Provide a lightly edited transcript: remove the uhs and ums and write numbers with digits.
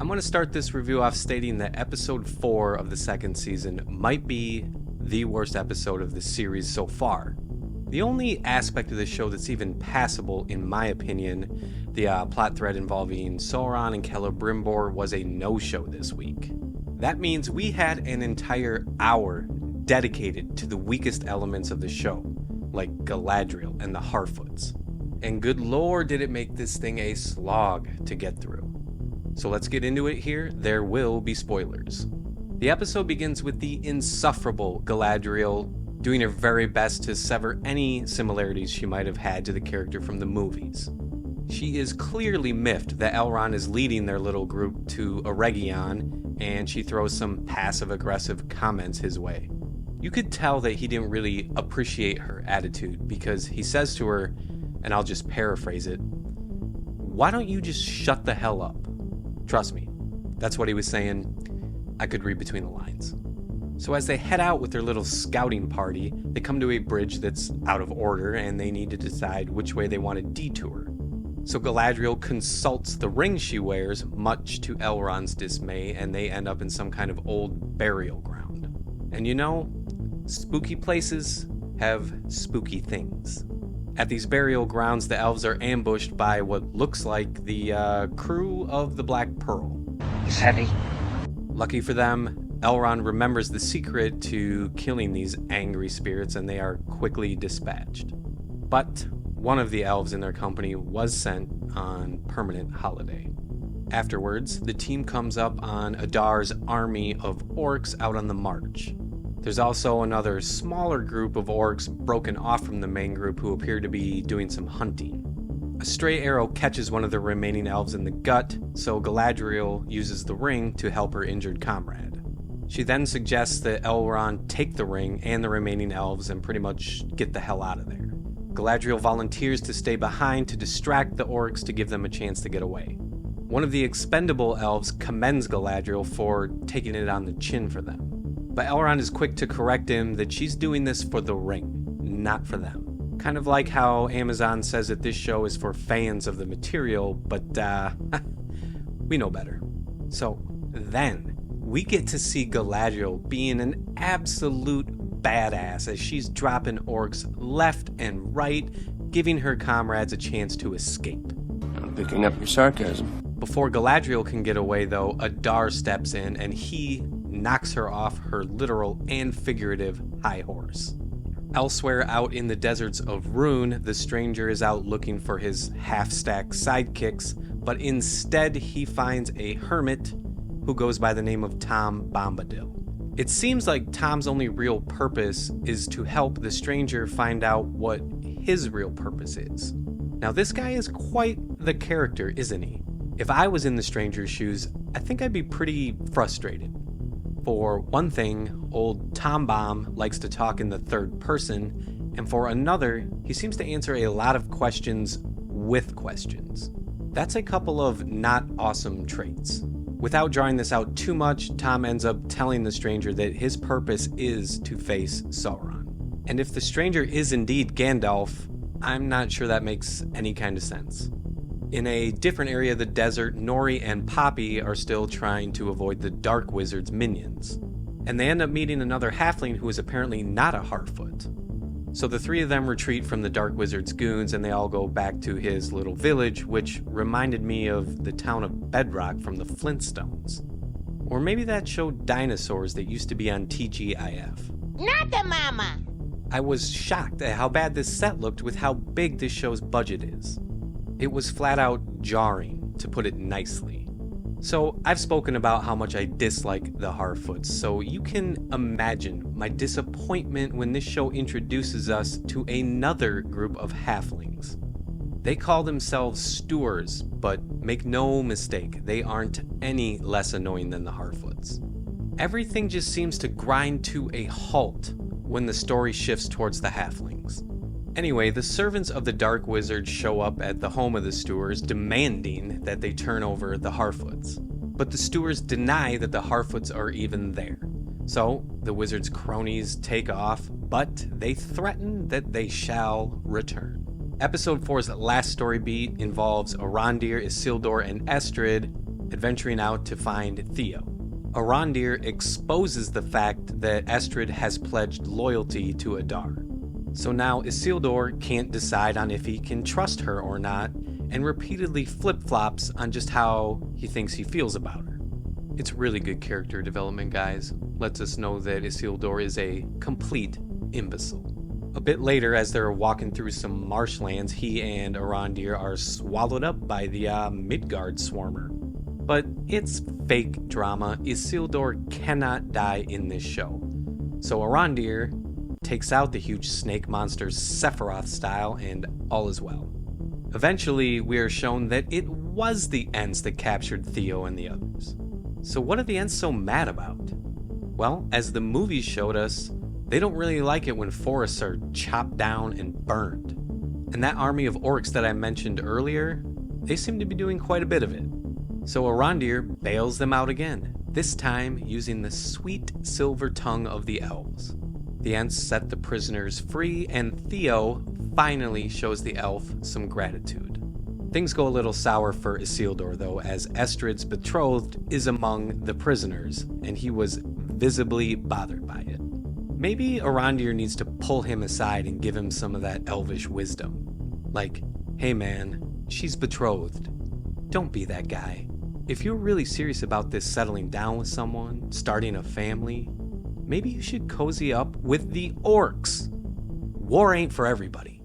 going to start this review off stating that episode 4 of the second season might be the worst episode of the series so far. The only aspect of the show that's even passable, in my opinion, the plot thread involving Sauron and Celebrimbor, was a no-show this week. That means we had an entire hour dedicated to the weakest elements of the show, like Galadriel and the Harfoots. And good lord did it make this thing a slog to get through. So let's get into it here. There will be spoilers. The episode begins with the insufferable Galadriel doing her very best to sever any similarities she might have had to the character from the movies. She is clearly miffed that Elrond is leading their little group to Eregion, and she throws some passive-aggressive comments his way. You could tell that he didn't really appreciate her attitude, because he says to her, and I'll just paraphrase it, "Why don't you just shut the hell up?" Trust me, that's what he was saying. I could read between the lines. So as they head out with their little scouting party, they come to a bridge that's out of order, and they need to decide which way they want to detour. So Galadriel consults the ring she wears, much to Elrond's dismay, and they end up in some kind of old burial ground. And you know, spooky places have spooky things. At these burial grounds, the elves are ambushed by what looks like the crew of the Black Pearl. It's heavy. Lucky for them, Elrond remembers the secret to killing these angry spirits, and they are quickly dispatched. But one of the elves in their company was sent on permanent holiday. Afterwards, the team comes up on Adar's army of orcs out on the march. There's also another smaller group of orcs broken off from the main group who appear to be doing some hunting. A stray arrow catches one of the remaining elves in the gut, so Galadriel uses the ring to help her injured comrade. She then suggests that Elrond take the ring and the remaining elves and pretty much get the hell out of there. Galadriel volunteers to stay behind to distract the orcs to give them a chance to get away. One of the expendable elves commends Galadriel for taking it on the chin for them. But Elrond is quick to correct him that she's doing this for the ring, not for them. Kind of like how Amazon says that this show is for fans of the material, but we know better. So then, we get to see Galadriel being an absolute badass as she's dropping orcs left and right, giving her comrades a chance to escape. I'm picking up your sarcasm. Before Galadriel can get away, though, Adar steps in and he knocks her off her literal and figurative high horse. Elsewhere out in the deserts of Rhûn, the stranger is out looking for his half-stack sidekicks, but instead he finds a hermit who goes by the name of Tom Bombadil. It seems like Tom's only real purpose is to help the stranger find out what his real purpose is. Now this guy is quite the character, isn't he? If I was in the stranger's shoes, I think I'd be pretty frustrated. For one thing, old Tom Bomb likes to talk in the third person, and for another, he seems to answer a lot of questions with questions. That's a couple of not awesome traits. Without drawing this out too much, Tom ends up telling the stranger that his purpose is to face Sauron. And if the stranger is indeed Gandalf, I'm not sure that makes any kind of sense. In a different area of the desert, Nori and Poppy are still trying to avoid the Dark Wizard's minions. And they end up meeting another halfling who is apparently not a Harfoot. So the three of them retreat from the Dark Wizard's goons and they all go back to his little village, which reminded me of the town of Bedrock from the Flintstones. Or maybe that show Dinosaurs that used to be on TGIF. Not the mama! I was shocked at how bad this set looked with how big this show's budget is. It was flat out jarring, to put it nicely. So I've spoken about how much I dislike the Harfoots, so you can imagine my disappointment when this show introduces us to another group of halflings. They call themselves Stewars, but make no mistake, they aren't any less annoying than the Harfoots. Everything just seems to grind to a halt when the story shifts towards the halflings. Anyway, the servants of the Dark Wizard show up at the home of the Stewars, demanding that they turn over the Harfoots. But the Stewars deny that the Harfoots are even there. So, the wizard's cronies take off, but they threaten that they shall return. Episode 4's last story beat involves Arondir, Isildur, and Estrid adventuring out to find Theo. Arondir exposes the fact that Estrid has pledged loyalty to Adar. So now Isildur can't decide on if he can trust her or not, and repeatedly flip-flops on just how he thinks he feels about her. It's really good character development, guys. Lets us know that Isildur is a complete imbecile. A bit later, as they're walking through some marshlands, he and Arondir are swallowed up by the Midgard Swarmer. But it's fake drama. Isildur cannot die in this show. So Arondir takes out the huge snake monsters Sephiroth style, and all is well. Eventually, we are shown that it was the Ents that captured Theo and the others. So what are the Ents so mad about? Well, as the movies showed us, they don't really like it when forests are chopped down and burned. And that army of orcs that I mentioned earlier, they seem to be doing quite a bit of it. So Arondir bails them out again, this time using the sweet silver tongue of the elves. The Ents set the prisoners free, and Theo finally shows the elf some gratitude. Things go a little sour for Isildur though, as Estrid's betrothed is among the prisoners, and he was visibly bothered by it. Maybe Arondir needs to pull him aside and give him some of that elvish wisdom. Like, hey man, she's betrothed. Don't be that guy. If you're really serious about this settling down with someone, starting a family, maybe you should cozy up with the orcs. War ain't for everybody.